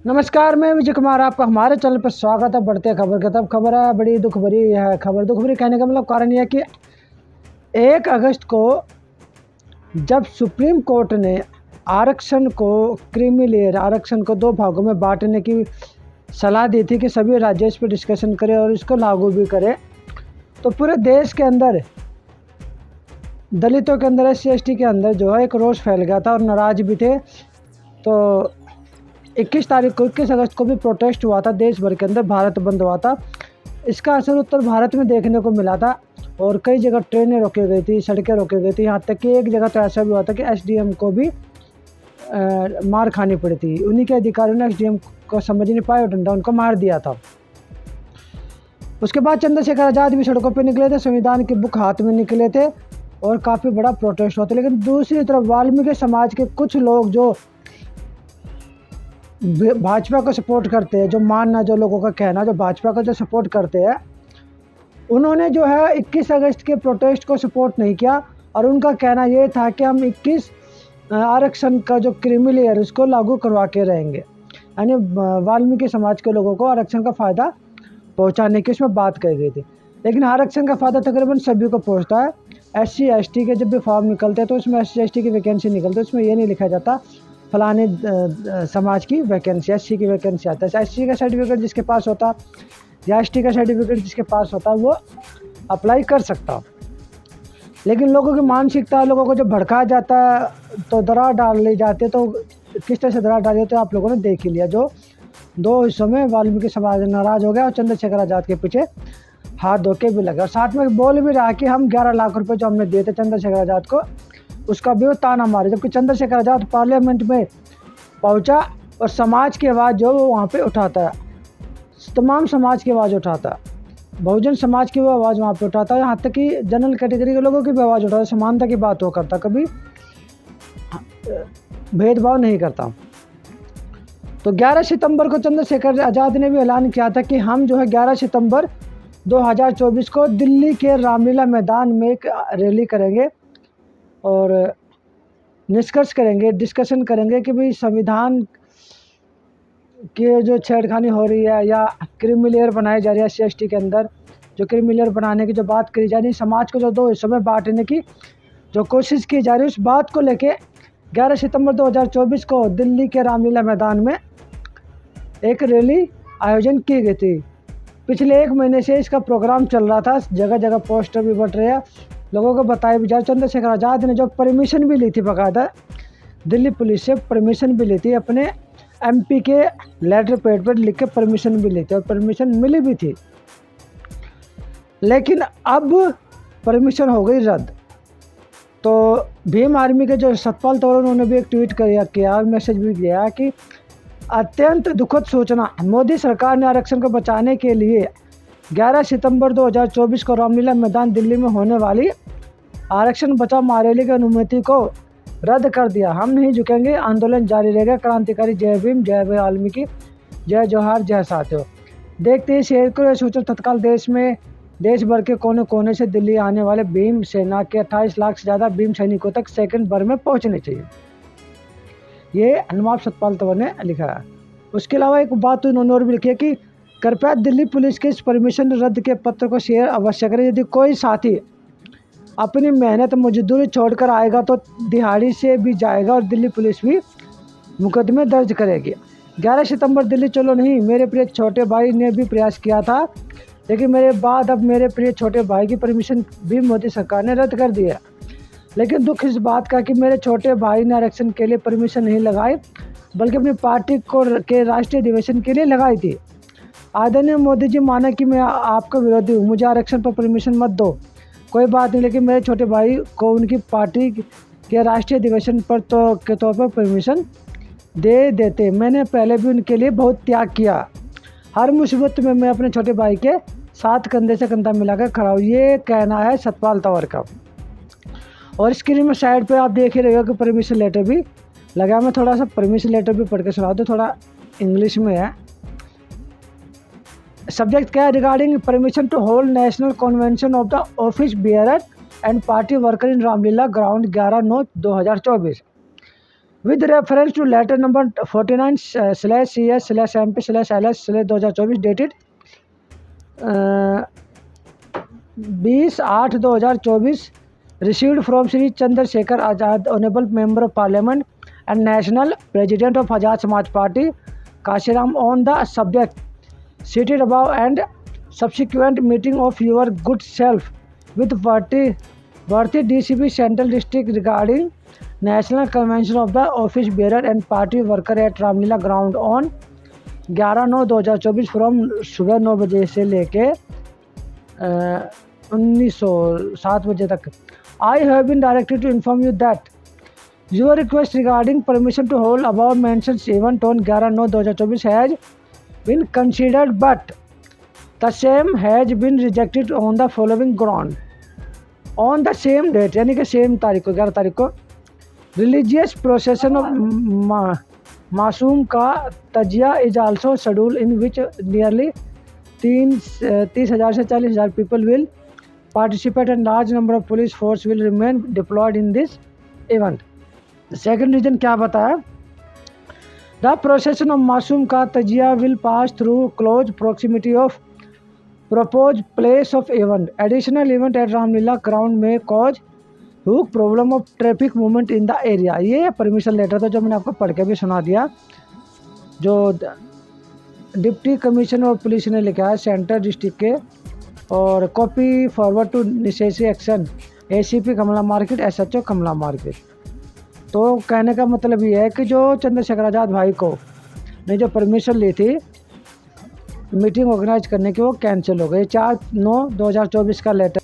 नमस्कार, मैं विजय कुमार। आपका हमारे चैनल पर स्वागत है। बढ़ते हैं खबर के तब खबर है बड़ी दुख भरी है। खबर दुख भरी कहने का मतलब कारण यह है कि 1 अगस्त को जब सुप्रीम कोर्ट ने आरक्षण को क्रीमी लेयर आरक्षण को 2 भागों में बांटने की सलाह दी थी कि सभी राज्य इस पर डिस्कशन करें और इसको लागू भी करें, तो पूरे देश के अंदर दलितों के अंदर SC/ST के अंदर जो है एक रोष फैल गया था और नाराज भी थे। तो 21 अगस्त को भी प्रोटेस्ट हुआ था देश भर के अंदर, भारत बंद हुआ था। इसका असर उत्तर भारत में देखने को मिला था और कई जगह ट्रेनें रोकी गई थी, सड़कें रोकी गई थी। यहाँ तक कि एक जगह तो ऐसा भी हुआ था कि SDM को भी मार खानी पड़ी थी। उन्हीं के अधिकारियों ने SDM को समझ नहीं पाया और डंडा उनको मार दिया था। उसके बाद चंद्रशेखर आज़ाद भी सड़कों पर निकले थे, संविधान की बुक हाथ में निकले थे और काफ़ी बड़ा प्रोटेस्ट हुआ था। लेकिन दूसरी तरफ वाल्मीकि समाज के कुछ लोग जो भाजपा को सपोर्ट करते हैं, जो मानना, जो लोगों का कहना, जो भाजपा को जो सपोर्ट करते हैं, उन्होंने जो है 21 अगस्त के प्रोटेस्ट को सपोर्ट नहीं किया और उनका कहना ये था कि हम 21 आरक्षण का जो क्रीमी लेयर उसको लागू करवा के रहेंगे। यानी वाल्मीकि समाज के लोगों को आरक्षण का फ़ायदा पहुंचाने की उसमें बात कही गई थी। लेकिन आरक्षण का फ़ायदा तकरीबन सभी को पहुंचता है। SC/ST के जब भी फॉर्म निकलते हैं तो उसमें SC/ST की वैकेंसी निकलती है, उसमें ये नहीं लिखा जाता फलाने समाज की वैकेंसी, SC की वैकेंसी आता है। SC का सर्टिफिकेट जिसके पास होता या ST का सर्टिफिकेट जिसके पास होता वो अप्लाई कर सकता। लेकिन लोगों की मानसिकता, लोगों को जब भड़काया जाता है तो दरार डाल ली जाती है। तो किस तरह से दरार डाली है तो आप लोगों ने देख ही लिया। जो 2 हिस्सों में वाल्मीकि समाज नाराज़ हो गया और चंद्रशेखर आज़ाद के पीछे हाथ धो के भी लगा और साथ में बोल भी रहा कि हम 11 लाख रुपए जो हमने दिए थे चंद्रशेखर आज़ाद को उसका भी वो ताना मारे। जबकि चंद्रशेखर आज़ाद पार्लियामेंट में पहुंचा और समाज की आवाज़ जो वो वहाँ पे उठाता है, तमाम समाज की आवाज़ उठाता है, बहुजन समाज की वो आवाज़ वहाँ पे उठाता है, यहाँ तक कि जनरल कैटेगरी के लोगों की भी आवाज़ उठाता है। समानता की बात वो करता, कभी भेदभाव नहीं करता। तो 11 सितंबर को चंद्रशेखर आज़ाद ने भी ऐलान किया था कि हम जो है 11 सितंबर 2024 को दिल्ली के रामलीला मैदान में एक रैली करेंगे और निष्कर्ष करेंगे, डिस्कशन करेंगे कि भाई संविधान के जो छेड़खानी हो रही है या क्रीमी लेयर बनाई जा रही है SC/ST के अंदर, जो क्रीमी लेयर बनाने की जो बात करी जा रही है, समाज को जो 2 हिस्सों में बांटने की जो कोशिश की जा रही है, उस बात को लेके 11 सितंबर 2024 को दिल्ली के रामलीला मैदान में एक रैली आयोजन की गई थी। पिछले 1 महीने से इसका प्रोग्राम चल रहा था, जगह जगह पोस्टर भी बट रहे हैं, लोगों को बताया भी जा। चंद्रशेखर आज़ाद ने जो परमिशन भी ली थी, बाकायदा दिल्ली पुलिस से परमिशन भी ली थी, अपने MP के लेटर पैड पर लिख के परमिशन भी ली थी और परमिशन मिली भी थी। लेकिन अब परमिशन हो गई रद्द। तो भीम आर्मी के जो सतपाल तंवर, उन्होंने भी एक ट्वीट किया और मैसेज भी दिया कि अत्यंत दुखद सूचना, मोदी सरकार ने आरक्षण को बचाने के लिए 11 सितंबर 2024 को रामलीला मैदान दिल्ली में होने वाली आरक्षण बचाओ महारैली की अनुमति को रद्द कर दिया। हम नहीं झुकेंगे, आंदोलन जारी रहेगा। क्रांतिकारी जय भीम, जय वाल्मीकि, जय जोहार, जय साथियों। देखते ही शेयर को यह सूचना तत्काल देश भर के कोने कोने से दिल्ली आने वाले भीम सेना के 28 लाख से ज़्यादा भीम सैनिकों तक सेकंड भर में पहुँचनी चाहिए। ये नवाब सतपाल तंवर ने लिखा है। उसके अलावा एक बात तो इन्होंने और भी लिखी है कि कृपया दिल्ली पुलिस के इस परमिशन रद्द के पत्र को शेयर अवश्य करें। यदि कोई साथी अपनी मेहनत मजदूरी छोड़कर आएगा तो दिहाड़ी से भी जाएगा और दिल्ली पुलिस भी मुकदमे दर्ज करेगी। 11 सितंबर दिल्ली चलो नहीं, मेरे प्रिय छोटे भाई ने भी प्रयास किया था, लेकिन मेरे बाद अब मेरे प्रिय छोटे भाई की परमिशन भी मोदी सरकार ने रद्द कर दी है। लेकिन दुख इस बात का कि मेरे छोटे भाई ने आरक्षण के लिए परमिशन नहीं लगाई, बल्कि अपनी पार्टी के राष्ट्रीय अधिवेशन के लिए लगाई थी। आदरणीय मोदी जी, माना कि मैं आपका विरोधी हूँ, मुझे आरक्षण पर परमिशन मत दो, कोई बात नहीं, लेकिन मेरे छोटे भाई को उनकी पार्टी के राष्ट्रीय अधिवेशन पर के तौर पर परमिशन दे देते। मैंने पहले भी उनके लिए बहुत त्याग किया। हर मुसीबत में मैं अपने छोटे भाई के साथ कंधे से कंधा मिलाकर खड़ा हूँ। ये कहना है सतपाल तंवर का। और स्क्रीन में साइड पे आप देख ही रहे हो कि परमिशन लेटर भी लगा। मैं थोड़ा सा परमिशन लेटर भी पढ़ के सुना दूँ, थोड़ा इंग्लिश में है। सब्जेक्ट क्या है? Regarding permission to hold national convention of the office bearer and party worker in Ramlila ground 11/9/2024। With reference to letter number 49/CS/MP/LS/2024 dated 20/8/2024 received from Shri Chandrasekhar Azad, Honorable Member of Parliament and National President of Azad Samaj Party, Kashiram, on the subject stated above and subsequent meeting of your good self with worthy DCP Central District regarding National Convention of the Office Bearer and Party Worker at Ramlila Ground on 11/9/2024 from सुबह 9 बजे से लेके 7 बजे तक. I have been directed to inform you that your request regarding permission to hold above mentioned event on 11/9/2024 has been considered, but the same has been rejected on the following ground. On the same date, यानी कि same तारीख को 11 तारीख को religious प्रोसेसन of मासूम का तजिया is also schedule in which nearly 30,000 से 40,000 people will participate and large number of police force will remain deployed in this event. The second reason क्या बताया? The procession of Masoom ka Tajia will pass through close proximity of proposed place of event. Additional event at Ramlila ground may cause huge problem of traffic movement in the area. ये permission letter था जो मैंने आपको पढ़ के भी सुना दिया, जो डिप्टी कमिश्नर ऑफ पुलिस ने लिखा है सेंट्रल डिस्ट्रिक्ट के, और copy forward to necessary action ACP Kamla Market, SHO Kamla Market. तो कहने का मतलब ये है कि जो चंद्रशेखर आज़ाद भाई को ने जो परमिशन ली थी मीटिंग ऑर्गेनाइज करने की, वो कैंसिल हो गई. 4/9/2024 का लेटर